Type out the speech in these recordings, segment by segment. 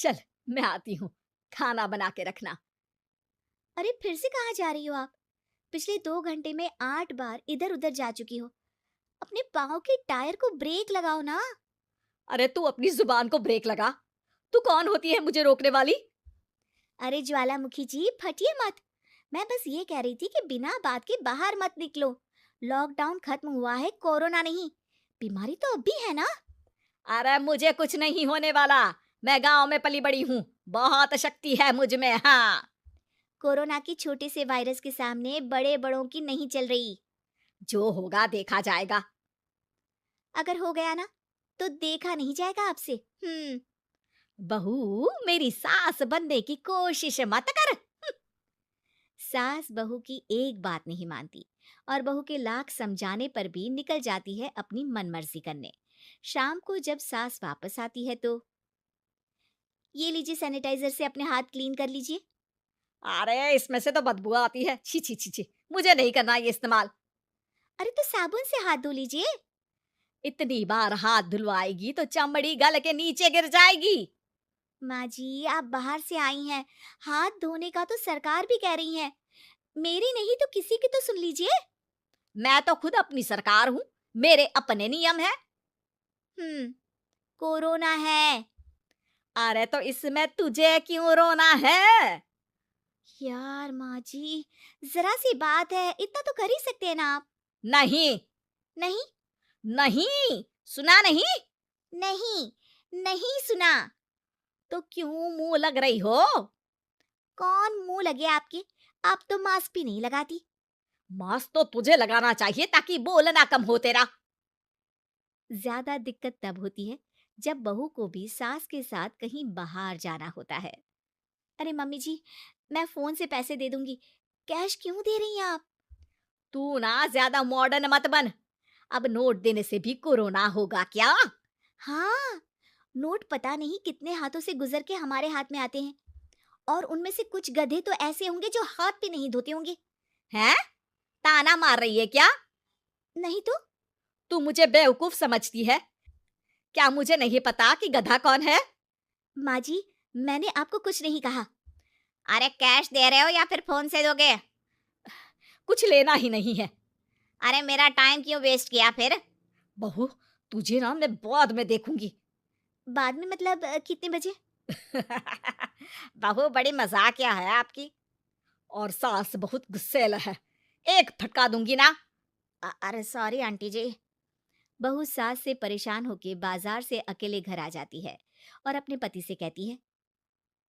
चल, मैं आती हूँ, खाना बना के रखना। अरे फिर से कहाँ जा रही हो आप? पिछले 2 घंटे में 8 बार इधर उधर जा चुकी हो। अपने पाँव के टायर को ब्रेक लगाओ ना। अरे तू अपनी जुबान को ब्रेक लगा। तू कौन होती है मुझे रोकने वाली? अरे ज्वालामुखी जी, फटिए मत। मैं बस ये कह रही थी कि बिना बात के बाहर मत निकलो। लॉकडाउन खत्म हुआ है, कोरोना नहीं। बीमारी तो अब भी है ना। अरे मुझे कुछ नहीं होने वाला। मैं गांव में पली बड़ी हूँ। बहुत शक्ति है मुझ में। हाँ, कोरोना के छोटे से वायरस के सामने बड़े बड़ों की नहीं चल रही। जो होगा देखा जाएगा। अगर हो गया ना, तो देखा नहीं जाएगा आपसे। बहू, मेरी सास बनने की कोशिश मत कर। सास बहू की एक बात नहीं मानती और बहू के लाख समझाने पर भी निकल जाती है अपनी मनमर्जी करने। शाम को जब सास वापस आती है तो ये लीजिए, सैनिटाइजर से अपने हाथ क्लीन कर लीजिए। अरे इसमें से तो बदबू आती है। छी छी छी छी, मुझे नहीं करना ये इस्तेमाल। अरे तो साबुन से हाथ धो लीजिए। इतनी बार हाथ धुलवाएगी तो चमड़ी गल के नीचे गिर जाएगी। माँ जी, आप बाहर से आई हैं, हाथ धोने का तो सरकार भी कह रही है। मेरी नहीं तो किसी की तो सुन लीजिए। मैं तो खुद अपनी सरकार हूँ। मेरे अपने नियम है। हम्म कोरोना है। अरे तो इसमें तुझे क्यों रोना है? यार माँ जी, जरा सी बात है, इतना तो कर ही सकते हैं ना आप। नहीं, नहीं। नहीं, सुना नहीं? नहीं। नहीं सुना। तो क्यों मुंह लग रही हो? कौन मुंह लगे आपके? आप तो मास्क भी नहीं लगाती। मास्क तो तुझे लगाना चाहिए ताकि बोलना कम हो तेरा। ज्यादा दिक्कत तब होती है जब बहू को भी सास के साथ कहीं बाहर जाना होता है। अरे मम्मी जी, मैं फोन से पैसे दे दूंगी। कैश क्यों दे रही हैं आप? तू ना ज्यादा मॉडर्न मत बन। अब नोट देने से भी कोरोना होगा क्या? हाँ, नोट पता नहीं कितने हाथों से गुजर के हमारे हाथ में आते हैं, और उनमें से कुछ गधे तो ऐसे होंगे जो हाथ भी नहीं धोते होंगे। हैं? ताना मार रही है क्या? नहीं तो। तू मुझे बेवकूफ समझती है? क्या मुझे नहीं पता कि गधा कौन है? माँ जी, मैंने आपको कुछ नहीं कहा। अरे कैश दे रहे हो या फिर फोन से दोगे? कुछ लेना ही नहीं है। अरे मेरा टाइम क्यों वेस्ट किया फिर? बहू, तुझे ना मैं बाद में देखूंगी। बाद में मतलब कितने बजे? बहू बड़ी मजाकिया है आपकी। और सास बहुत गुस्सैल है। एक फटका दूंगी ना। अरे सॉरी आंटी जी। बहू सास से परेशान होके बाजार से अकेले घर आ जाती है और अपने पति से कहती है,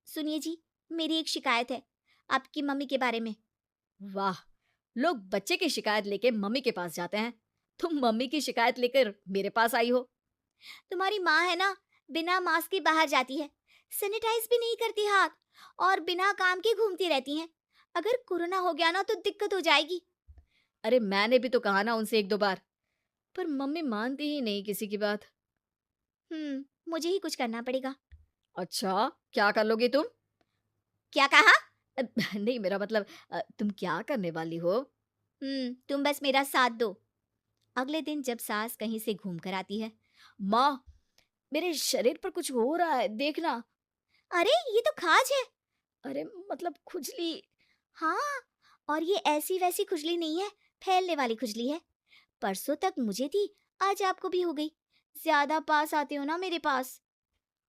सुनिए जी, मेरी एक शिकायत है आपकी मम्मी के बारे में। वाह, लोग बच्चे की शिकायत लेके मम्मी के पास जाते हैं। तुम मम्मी की शिकायत लेकर मेरे पास आई हो। तुम्हारी माँ है ना, बिना मास्क के बाहर जाती है, सैनिटाइज भी नहीं करती हाथ, और बिना काम के घूमती रहती हैं। अगर कोरोना हो गया ना तो दिक्कत हो जाएगी। अरे मैंने भी तो कहा ना उनसे एक दो बार, पर मम्मी मानती ही नहीं किसी की बात। मुझे ही कुछ करना पड़ेगा। अच्छा, क्या कर लोगी तुम? क्या कहा? अ, नहीं, मेरा मतलब तुम क्या करने वाली हो? तुम बस मेरा साथ दो। अगले दिन जब सास कहीं से घूम कर आती है। माँ, मेरे शरीर पर कुछ हो रहा है, देखना। अरे ये तो खाज है। अरे मतलब खुजली। हाँ, और ये ऐसी वैसी खुजली नहीं है, फैलने वाली खुजली है। परसों तक मुझे थी, आज आपको भी हो गई। ज्यादा पास आते हो ना मेरे पास।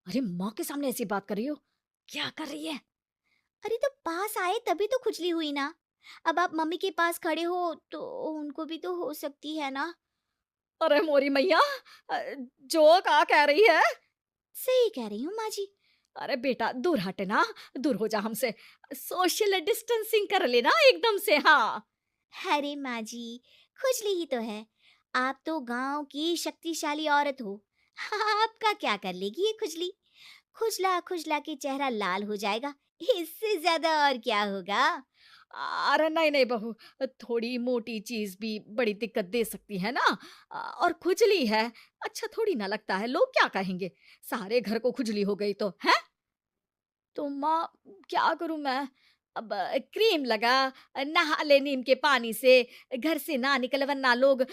अरे माँ के सामने ऐसी बात कर रही हो? क्या कर रही है? अरे तो पास आए तभी तो खुजली हुई ना। अब आप मम्मी के पास खड़े हो तो उनको भी तो हो सकती है ना। अरे मोरी मैया, अ, जो का कह रही है? सही कह रही हूँ माँ जी। अरे बेटा दूर हट ना, दूर हो जा हमसे। सोशल डिस्टेंसिंग कर लेना एकदम से। हाँ, अरे माँ जी, खुजली ही तो है। आप तो गांव की शक्तिशाली औरत हो। आपका क्या कर लेगी ये खुजली? खुजला खुजला के चेहरा लाल हो जाएगा, इससे ज्यादा और क्या होगा? अरे नहीं नहीं बहू, थोड़ी मोटी चीज भी बड़ी दिक्कत दे सकती है ना। और खुजली है, अच्छा थोड़ी ना लगता है, लोग क्या कहेंगे? सारे घर को खुजली हो गई तो है। तो माँ, क्या करूं मैं? अब क्रीम लगा, नहा ले नीम के पानी से, घर से ना निकल वरना लोग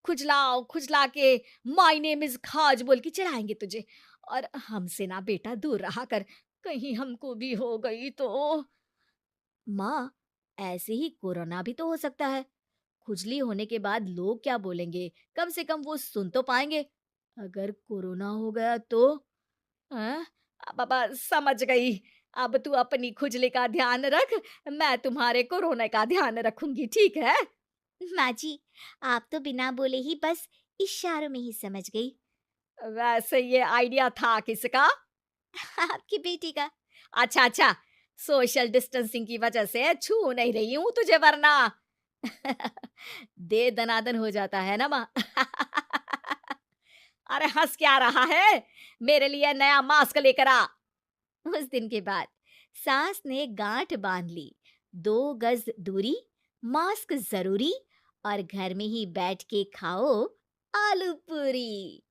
खुजला खुजला के माय नेम इज खाज बोल के चढ़ाएंगे तुझे। और हमसे ना बेटा दूर रहा कर, कहीं हमको भी हो गई तो। माँ, ऐसे ही कोरोना भी तो हो सकता है। खुजली होने के बाद लोग क्या बोलेंगे? कम से कम वो सुन तो पाएंगे। अगर कोरोना हो गया तो? हाँ, बाबा समझ गई। अब तू अपनी खुजली का ध्यान रख, मैं तुम्हारे कोरोना का ध्यान रखूंगी, ठीक है? माँ जी, आप तो बिना बोले ही बस इशारों में ही समझ गई। वैसे ये आइडिया था किसका? आपकी बेटी का। अच्छा अच्छा, सोशल डिस्टेंसिंग की वजह से छू नहीं रही हूं तुझे वरना। दे दनादन हो जाता है ना माँ। अरे हंस क्या रहा है? मेरे लिए नया मास्क लेकर आ। उस दिन के बाद सास ने गांठ बांध ली। 2 गज दूरी, मास्क जरूरी, और घर में ही बैठ के खाओ आलू पूरी।